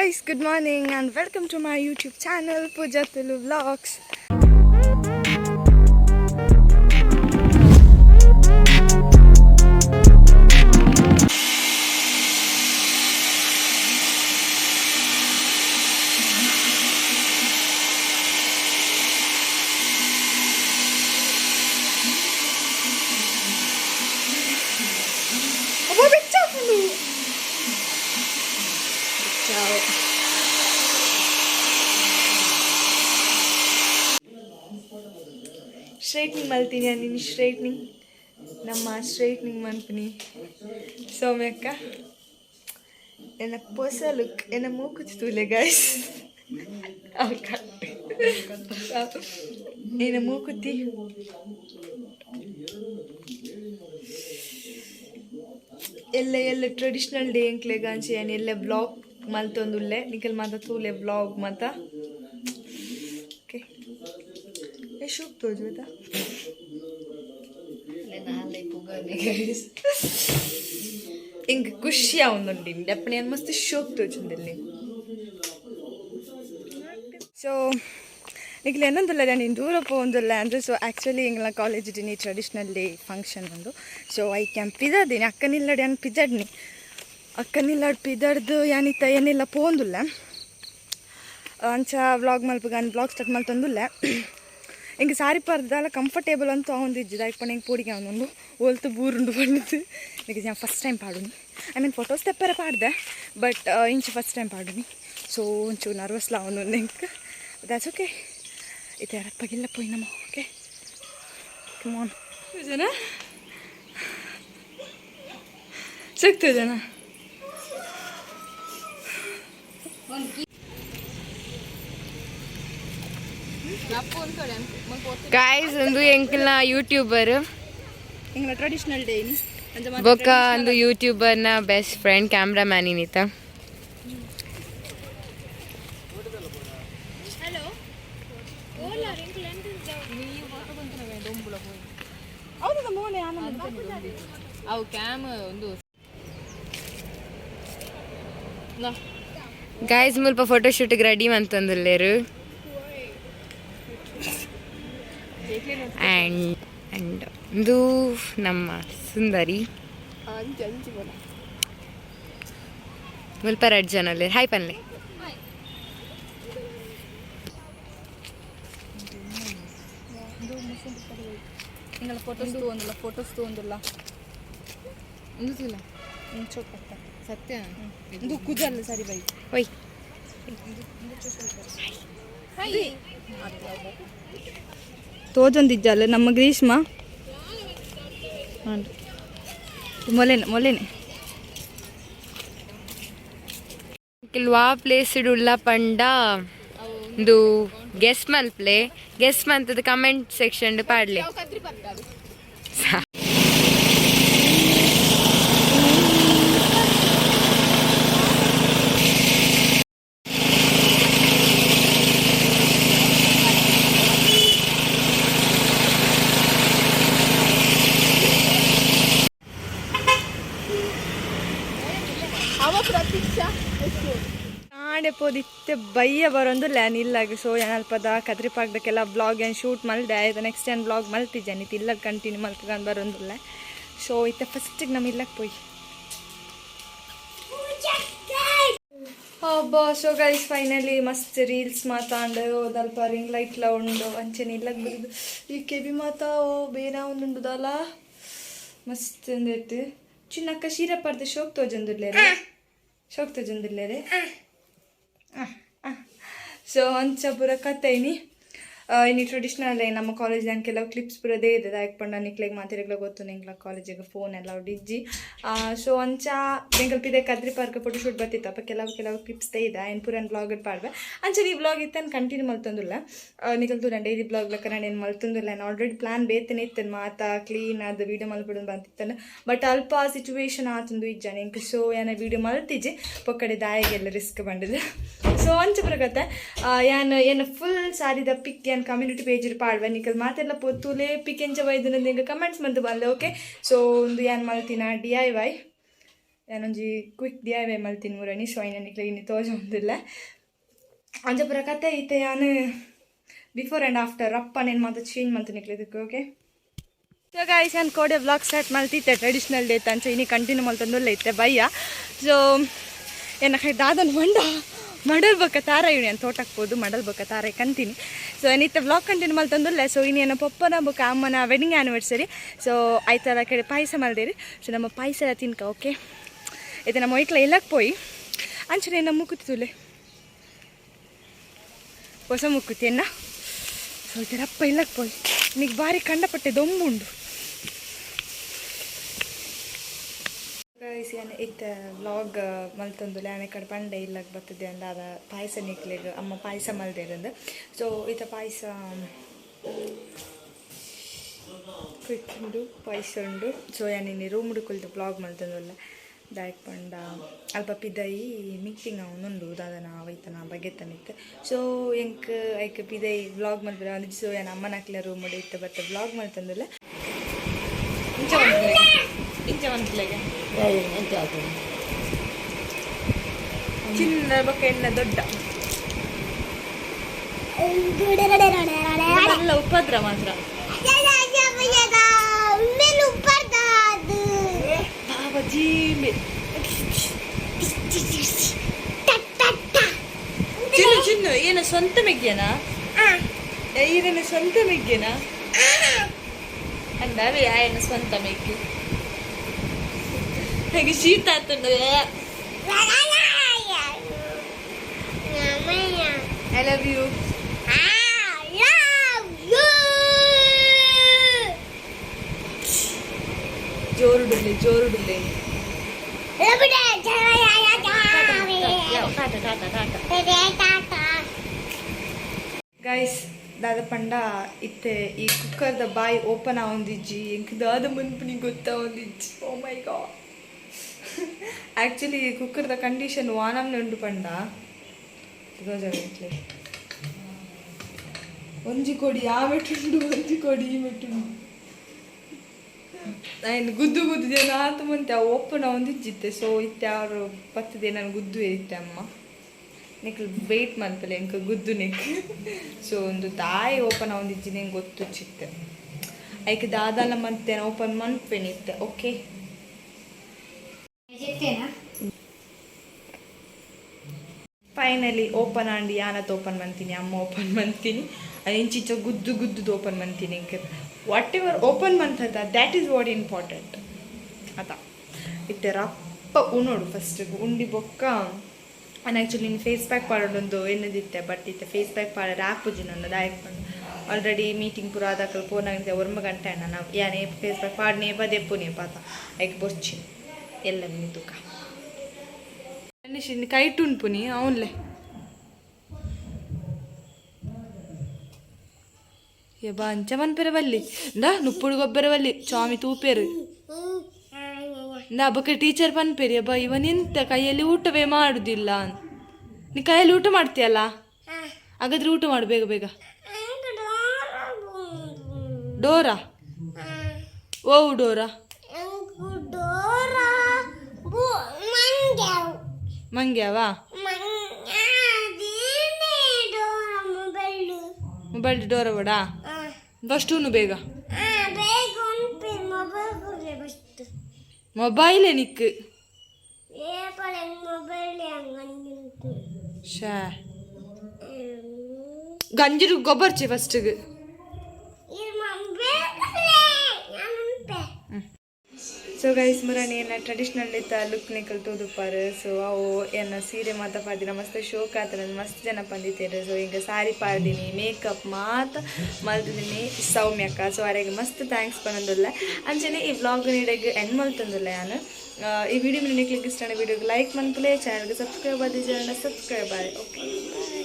guys, good morning and welcome to my YouTube channel Pooja Tulu Vlogs. Straightening ಮಾಡ್ತೀನಿ ನೀನು straightening ನಮ್ಮ straightening ಮಾಡ್ತೀನಿ ಸೌಮ್ಯಕ್ಕ ಎನ್ನ ಹೊಸ ಲುಕ್ ಎನ್ನ ಮೂಕುತಿ ತೂಲೆ ಗಾಯ್ಸ್ ಎನ್ನ ಮೂಕುತಿ ಎಲ್ಲ ಟ್ರೆಡಿಷನಲ್ ಡೇ ಎಂಕ್ಲೆ ಗಾಂಚಿ ಏನು ಎಲ್ಲ ಬ್ಲಾಗ್ ಮಲ್ತೊಂದುಲ್ಲೆ ನಿಖಲ್ ಮಾತ ತೂಲೆ ಬ್ಲಾಗ್ ಮಾತ ಓಕೆ ಎಷ್ಟು ತೋಜುತ್ತಾ ఇంక ఖుషిగా ఉందండి అప్పుడు నేను మస్తు షోక్ తోచుంది సో నీకు ಏನಂದಿಲ್ಲ ನೀನು ದೂರ ಹೋಗಿಲ್ಲ ಅಂದರೆ ಸೊ ಆ್ಯಕ್ಚುಲಿ ಎಂಗ್ಲ ಕಾಲೇಜ್ ಇದ್ದೀನಿ ಟ್ರೆಡಿಷ್ನಲ್ ಡೇ ಫಂಕ್ಷನ್ ಒಂದು ಸೊ ಐ ಕ್ಯಾನ್ ಪಿದಾದೀನಿ ಅಕ್ಕನಿಲ್ಲಡಿ ಅನ್ ಪಿದಾಡ್ನಿ ಅಕ್ಕನಿಲ್ಲಡ್ ಪಿದಾಡ್ದು ಏನಿತ್ತ ಏನಿಲ್ಲ ಪೋಂದಿಲ್ಲ ಅಂಚ ವ್ಲಾಗ್ ಮಲ್ಪಗ ವ್ಲಾಗ್ ಸ್ಟಾರ್ಟ್ ಮಲ್ತಂದಿಲ್ಲ ಎಂಗೆ ಸಾರಿ ಪರ್ದಲ್ಲ ಕಂಫರ್ಟೇಬಲ್ ಅಂತೂ ಅವೊಂದಿಜ್ಜಿದ ಇಪ್ಪ ಹೆಂಗೆ ಪೋಡಿಗೆ ಅವನೊಂದು ಓಲ್ತು ಬೂರುಂಡು ಬಂದಿದ್ದು ಈಗ ನಾನು ಫಸ್ಟ್ ಟೈಮ್ ಪಾಡುನಿ ಐ ಮೀನ್ ಫೋಟೋಸ್ ತೆಪ್ಪರೆ ಪಾಡ್ದೆ ಬಟ್ ಇಂಚು ಫಸ್ಟ್ ಟೈಮ್ ಪಾಡುನಿ ಸೊ ಒಂಚೂರು ನರ್ವಸ್ಲ ಅವನೊಂದು ಹೆಂಗೆ ದ್ಯಾಟ್ಸ್ ಓಕೆ ಇದು ಯಾರಪ್ಪಗಿಲ್ಲ ಪೋಯ್ ನಮ್ಮ ಓಕೆ ಕಮಾನ್ ಜನ ಸಿಗ್ತದೆ ಜನ ಗಾಯ್ಸ್ ಒಂದು ಎಂಕಲ್ನ ಯೂಟ್ಯೂಬರ್ ಎಂಗ್ಲ ಟ್ರೆಡಿಷನಲ್ ಡೇ ಬೊಕ್ಕ ಒಂದು ಯೂಟ್ಯೂಬರ್ನ ಬೆಸ್ಟ್ ಫ್ರೆಂಡ್ ಕ್ಯಾಮ್ರಾಮ್ಯಾನ್ ಇನ್ನಿತ ಗಾಯ್ಸ್ ಮುಲ್ಪ ಫೋಟೋಶೂಟಿಗೆ ರೆಡಿ ಅಂತಂದಿಲ್ಲೇರು ಆ್ಯಂಡ್ ಇದು ನಮ್ಮ ಸುಂದರಿ ಮುಲ್ಪ 2 ಜನ ಅಲ್ಲೇ ಹಾಯ್ ಪನ್ಲೆ ಫೋಟೋಸ್ ತೊಗೊಂದಿಲ್ಲ ಸತ್ಯ ಇದು ಕುಜಲ್ಲ ಸರಿ ಬೈ ಒಯ್ ತೋಜೊಂದಿಜ್ಜಲ್ಲ ನಮ್ಮ ಗ್ರೀಷ್ಮ ಮೊಲೆನೆ ಕೆಲವಾ ಪ್ಲೇಸ್ ಉಳ್ಳ ಪಂಡ ಇದು ಗೆಸ್ ಮಲ್ಪ್ಲೆ ಗೆಸ್ ಮಂತದ ಕಮೆಂಟ್ ಸೆಕ್ಷನ್ ಪಾಡ್ಲೆ ನಾಡೆ ಪೋದಿತ್ತೆ ಬಯ್ಯ ಬರೋದು ಲ್ಯಾನ್ ಇಲ್ಲಾಗ ಸೊ ಏನಲ್ಪದ ಕದ್ರಿ ಪಾಕ್ದಕ್ಕೆಲ್ಲ ಬ್ಲಾಗ್ ಏನು ಶೂಟ್ ಮಲ್ದೆ ಆಯ್ತು ನೆಕ್ಸ್ಟ್ ಏನು ಬ್ಲಾಗ್ ಮಲ್ತಿದ್ದಾನಿತ್ತು ಇಲ್ಲಾಗ ಕಂಟಿನ್ಯೂ ಮಲ್ತ್ಕೊಂಡು ಬರೋದಿಲ್ಲ ಸೊ ಇತ್ತೆ ಫಸ್ಟಿಗೆ ನಮ್ಮ ಇಲ್ಲಕ್ಕೆ ಪೋಯ್ ಹಬ್ಬ ಸೊ ಗೈಸ್ ಫೈನಲಿ ಮಸ್ತ್ ರೀಲ್ಸ್ ಮಾತಾಂಡು ಹೋದಲ್ಪ ರಿಂಗ್ ಲೈಟ್ಲ ಉಂಡು ಅಂಚೆನ ಇಲ್ಲಕ್ಕೆ ಬರೋದು ಈ ಕೆಬಿ ಮಾತಾ ಓ ಬೇರೆ ಒಂದುಂಡುದಲ್ಲ ಮಸ್ತ್ ಅಂದಿತ್ತು ಚಿನ್ನಕ್ಕ ಶೀರ ಪರ್ದೆ ಶೋಕ್ ತೋಜಂದಿರ್ಲೇರೆ ಸೊ ಅಂಚ ಪೂರ ಕತ್ತೈನಿ ಇನ್ನು ಟ್ರೆಡಿಷ್ನಲ್ ನಮ್ಮ ಕಾಲೇಜ್ ನಾನು ಕೆಲವು ಕ್ಲಿಪ್ಸ್ ಪೂರದೇ ಇದೆ ಆಯ್ಕೊಂಡು ನಿಕ್ಲೆಗೆ ಮಾತಿರಗ್ಲ ಗೊತ್ತು ನಿಂಗ್ಲ ಕಾಲೇಜಿಗೆ ಫೋನ್ ಎಲ್ಲ ಡಿಜ್ಜಿ ಸೊ ಅಂಚ ಬೆಂಗಲ್ಪಿದೆ ಕದ್ರಿ ಪಾರ್ಕ್ ಫೋಟೋಶೂಟ್ ಬರ್ತಿತ್ತಪ್ಪ ಕೆಲವು ಕ್ಲಿಪ್ಸ್ದೇ ಇದೆ ಏನು ಪೂರ ಬ್ಲಾಗ್ ಪಾಡ್ವೆ ಅಂಚ ಈ ಬ್ಲಾಗ್ ಇತ್ತು ಕಂಟಿನ್ಯೂ ಮಲ್ತಂದಿಲ್ಲ ನಿಕಲ್ತು ನಾನು ಡೈಲಿ ಬ್ಲಾಗ್ ಲೆಕ್ಕ ನಾನು ಏನು ಮಲ್ತಂದಿಲ್ಲ ನಾನು ಆಲ್ರೆಡಿ ಪ್ಲಾನ್ ಬೇತನೇ ಇತ್ತೇನೆ ಮಾತಾ ಕ್ಲೀನ್ ಅದು ವೀಡಿಯೋ ಮಲ್ಬಿಡೋದು ಬಂತಿತ್ತಾನೆ ಬಟ್ ಅಲ್ಪ ಸಿಚುವೇಶನ್ ಆತಂದು ಇಜ್ಜ ನಿಂಗೆ ಸೊ ಏನೋ ವೀಡಿಯೋ ಮಲ್ತಿಜ್ಜಿ ಪೊಕ್ಕಡೆ ದಾಯಿಗೆಲ್ಲ ರಿಸ್ಕ್ ಬಂದಿದೆ ಸೊ ಅಂಚ ಪ್ರಕತೆ ಏನು ಫುಲ್ ಸಾರಿದ ಪಿಕ್ ಏನು ಕಮ್ಯುನಿಟಿ ಪೇಜ್ ಪಾಡ್ವೆ ನಿಕಲ್ ಮಾತೆಲ್ಲ ಪೊತ್ತುಲೆ ಪಿಕ್ ಎಂಜ ವೈದ್ಯನ ಕಮೆಂಟ್ಸ್ ಬಂದು ಬಂದೆ ಓಕೆ ಸೊ ಒಂದು ಏನು ಮಾಡ್ತೀನ DIY ನಾನೊಂಜಿ ಕ್ವಿಕ್ DIY ಮಲ್ತೀನಿ ಮುರಣಿ ಸೊ ಐನ ನಿಕ್ಲೆ ಇನ್ನು ತೋಜೊಂದಿಲ್ಲ ಅಂಜಪುರ ಕತೆ ಐತೆ ನಾನು ಬಿಫೋರ್ ಆ್ಯಂಡ್ ಆಫ್ಟರ್ ಅಪ್ಪನೇನು ಮಾತ್ರ ಚೇಂಜ್ ಮಾಡ್ತೀನಿ ನಿಕ್ಲಿದ್ದಕ್ಕೆ ಓಕೆ ಸೊ ಗಾಯ್ಸ್ ನಾನು ಕೋಡೆ ವ್ಲಾಗ್ ಸ್ಟಾರ್ಟ್ ಮಾಡ್ತಿದ್ದೆ ಟ್ರೆಡಿಷ್ನಲ್ ಡೇ ತಂಚ ಇನ್ನು ಕಂಟಿನ್ಯೂ ಮಾಡ್ತಂದಲ್ಲ ಐತೆ ಬಯ್ಯ ಸೊ ಏನ ದಾದನ ಮಂಡ ಮಡಲ್ಬೇಕ ತಾರ ಇವ್ನಿ ಅಂತ ತೋಟಕ್ಕೆ ಹೋದು ಮಡಲ್ಬೇಕ ತಾರ ಕಂತೀನಿ ಸೊ ಏನಿತ್ತೆ ವ್ಲಾಗ್ ಕಂಟಿನ್ಯೂ ಮಾಡ್ತಂದಲ್ಲ ಸೊ ಇನ್ನೇನು ಪಪ್ಪನ ಬುಕ್ಕ ಅಮ್ಮನ ವೆಡ್ಡಿಂಗ್ ಆ್ಯನಿವರ್ಸರಿ ಸೊ ಆಯ್ತಲ್ಲ ಕಡೆ ಪಾಯಸ ಮಾಡ್ದೇರಿ ಸೊ ನಮ್ಮ ಪಾಯಸ ಎಲ್ಲ ತಿನ್ಕ ಓಕೆ ಇದು ನಮ್ಮ ವೈಕ್ಲ ಎಲ್ಲಕ್ಕೆ ಪೋಯಿ ಅಂಚನೆ ನಮ್ಮ ಮುಕ್ಕುತ್ತುಲೆ ಹೊಸ ಮುಕ್ಕುತ್ತೇನ ಸೊ ಇದರಪ್ಪ ಇಲ್ಲಕ್ಕೆ ಪೋಯಿ ನಿಗೆ ಭಾರಿ ಕಂಡಪಟ್ಟೆ ದೊಂಬುಂಡು ಇತ್ತ ವ್ಲಾಗ್ ಮಲ್ತೊಂದುಲೆ ಆನೆ ಕಡೆ ಪಂಡೆ ಇಲ್ಲಕ್ಕೆ ಬರ್ತದೆ ಅಂದ ಅದ ಪಾಯಸ ನಿಕ್ಲೆಗ್ ಅಮ್ಮ ಪಾಯಸ ಮಲ್ದೇರಂದು ಸೊ ಈತ ಪಾಯಸ ಕ್ವಿಕ್ ಉಂಡು ಪಾಯಸ ಉಂಡು ಸೊ ಯಾನಿನಿ ರೂಮ್ ಹುಡುಕಲ್ದು ವ್ಲಾಗ್ ಮಲ್ತಂದಲ್ಲ ದಾಯಕ್ ಪಂಡ ಅಲ್ಪ ಪಿದೈ ಮೀಟಿಂಗ್ ಅವನುಂಡು ದಾದನ ಅವೈತನ ಬಗೆತನಿತ್ತು ಸೊ ಎಂಕ್ ಐಕ್ ಪಿದೈ ವ್ಲಾಗ್ ಮಲ್ಪರ ಒಂದು ಸೊ ಏನು ಅಮ್ಮನಕ್ಲೆ ರೂಮ್ ಇತ್ತು ಬಟ್ ವ್ಲಾಗ್ ಮಲ್ತಂದಲ್ಲ ಇಂಚ ಒಂದ್ಲೆಗೆ ಚಿನ್ನ ಬೊಕ್ಕ ಎಣ್ಣ ದೊಡ್ಡ ಎಲ್ಲ ಉಪದ್ರ ಮಾತ್ರ ಚಿನ್ನು ಚಿನ್ನು ಏನ ಸ್ವಂತ ಮೆಗ್ಗೆನಾ ಏನ ಸ್ವಂತ ಮೆಗ್ಗೆನಾ ಅಂದವೇ ಆಯನ ಸ್ವಂತ ಮೆಗ್ಗೆ ಹಾಗೆ ಶೀತ ಆತುಂಡು ಐ ಲವ್ ಯು ಜೋರುಡುಲ್ಲೆ ಜೋರುಡುಲ್ಲೆ ಗೈಸ್ ದಾದ ಪಂಡ ಇತ್ತೆ ಈ ಕುಕ್ಕರ್ದ ಬಾಯಿ ಓಪನ್ ಆವೊಂದಿಜ್ಜಿ ಎಂಕ್ ದಾದ ಮನ್ಪುನಿ ಗೊತ್ತಾ ಒಂದಿಜ್ಜಿ ಓ ಮೈ ಗಾಡ್ ಆ್ಯಕ್ಚುಲಿ ಕುಕ್ಕರ್ದ ಕಂಡೀಷನ್ ವಾನಮ್ನೆ ಉಂಡು ಪಂಡ ಒಂಜಿ ಕೊಡಿ ಆ ಮೆಟ್ಟುಂಡು ಒಂಜಿ ಕೊಡಿ ಈ ಮೆಟ್ಟುಂಡು ನಾನು ಗುದ್ದು ಗುದ್ದು ಜನ ಆತ ಮುಂತೆ ಓಪನ್ ಒಂದಿಜ್ಜಿತ್ತೆ ಸೊ ಇತ್ತೆ ಅವರು ಪತ್ತದೆ ನಾನು ಗುದ್ದು ಇತ್ತೆ ಅಮ್ಮ ನಿಕ್ಲು ವೆಯ್ಟ್ ಮಾಡ್ತಲೆ ಎಂಕ ಗುದ್ದು ನಿಕ್ ಸೊ ಒಂದು ತಾಯಿ ಓಪನ್ ಒಂದಿಜ್ಜಿ ನಂಗೆ ಗೊತ್ತು ಚಿತ್ತೆ ಐಕೆ ದಾದಲ್ಲ ಮತ್ತೆ ಓಪನ್ ಮನ್ಪೇನಿತ್ತೆ ಓಕೆ ಫೈನಲಿ ಓಪನ್ ಆಂಡಿ ಯಾನತ್ ಓಪನ್ ಮಾಡ್ತೀನಿ ಅಮ್ಮ ಓಪನ್ ಮಾಡ್ತೀನಿ ಇಂಚಿಚ್ಚ ಗುದ್ದು ಗುದ್ದು ಓಪನ್ ಮಾಡ್ತೀನಿ ಇಂಕ ವಾಟ್ ಎವರ್ ಓಪನ್ ಮಂತದ ದ್ಯಾಟ್ ಈಸ್ ವಾಟ್ ಇಂಪಾರ್ಟೆಂಟ್ ಅದ ಇತ್ತೆ ರಪ್ಪ ಉಣೋಡು ಫಸ್ಟ್ ಉಂಡಿ ಬೊಕ್ಕ ನಾನು ಆ್ಯಕ್ಚುಲಿ ಇನ್ನು ಫೇಸ್ ಪ್ಯಾಕ್ ಪಾಡೋದೊಂದು ಎನ್ನದಿತ್ತೆ ಬಟ್ ಇತ್ತೆ ಫೇಸ್ ಪ್ಯಾಕ್ ಪಾಡ ಆ್ಯಪುಜಿ ನನ್ನ ದಾಯಕೊಂಡು ಆಲ್ರೆಡಿ ಮೀಟಿಂಗ್ ಪೂರ ಆದಾಕಲ್ ಫೋನಾಗಿದ್ದೆ 1 ಗಂಟೆ ಅಣ್ಣ ನಾವು ಯಾನೇ ಫೇಸ್ ಪ್ಯಾಕ್ ಪಾಡ್ನೇ ಬದೆಪ್ಪುನೇ ಪಾತ ಐಕ್ ಬೊಚ್ಚಿ ಎಲ್ಲ ತುಕ ಕೈಟ್ ಉಂಪುನಿ ಅವನ್ಲೆ ಬಾ ಅಂಚ ಮನ್ಪೆರೆ ಬಲ್ಲಿ ಇಂದ ನುಪ್ಪುಡು ಗೊಬ್ಬರ ಬಲ್ಲಿ ಸ್ವಾಮಿ ತೂಪೇರು ಇಂದ ಹಬ್ಬಕ್ಕೆ ಟೀಚರ್ ಪನ್ಪೇರಿ ಅಬ್ಬ ಇವನೆಂತ ಕೈಯಲ್ಲಿ ಊಟವೇ ಮಾಡುದಿಲ್ಲ ನೀ ಕೈಯಲ್ಲಿ ಊಟ ಮಾಡ್ತೀಯಲ್ಲ ಹಾಗಾದ್ರೆ ಊಟ ಮಾಡು ಬೇಗ ಬೇಗ ಡೋರಾ ಓ ಡೋರಾ ಮಂಗ್ಯಾವಾ ಮೊಬೈಲ್ ಡೋರ ಬಡಾ ಫಸ್ಟೂನು ಬೇಗ ಮೊಬೈಲೇ ನಿಕ್ಕು ಶಾ ಗಂಜಿರು ಗೊಬ್ಬರ್ಚೆ ಫಸ್ಟಿಗೆ ಸೊ ಗೈಸ್ ಮುರಾನಿ ಏನ ಟ್ರೆಡಿಷ್ನಲ್ ಇತ್ತ ಲುಕ್ ನಿಕಲ್ ತೋದುಪಾರು ಸೊ ಅವು ಏನ ಸೀರೆ ಮಾತ ಪಾದಿನ ಮಸ್ತ್ ಶೋಕ್ ಆತನ ಮಸ್ತ್ ಜನ ಬಂದಿದ್ದೇನೆ ಸೊ ಈಗ ಸಾರಿ ಪಾಡ್ದೀನಿ ಮೇಕಪ್ ಮಾತ ಮಲ್ತಿದ್ದೀನಿ ಸೌಮ್ಯಕ್ಕ ಸೊ ಅವರಿಗೆ ಮಸ್ತ್ ಥ್ಯಾಂಕ್ಸ್ ಬಂದಿಲ್ಲ ಅಂಚನೆ ಈ ವ್ಲಾಗ್ ನೀಡಿಗೆ ಎಂಡ್ ಮಲ್ತಂದಿಲ್ಲ ನಾನು ಈ ವಿಡಿಯೋ ನಿಮಗೆ ಕ್ಲಿಕ್ ಇಷ್ಟ ವಿಡಿಯೋಗೆ ಲೈಕ್ ಮನ್ಪುಲೆ ಚಾನಲ್ಗೆ ಸಬ್ಸ್ಕ್ರೈಬ್ ಆದಿ ಚಾನಲ್ ಸಬ್ಸ್ಕ್ರೈಬ್ ಆಗಿ ಓಕೆ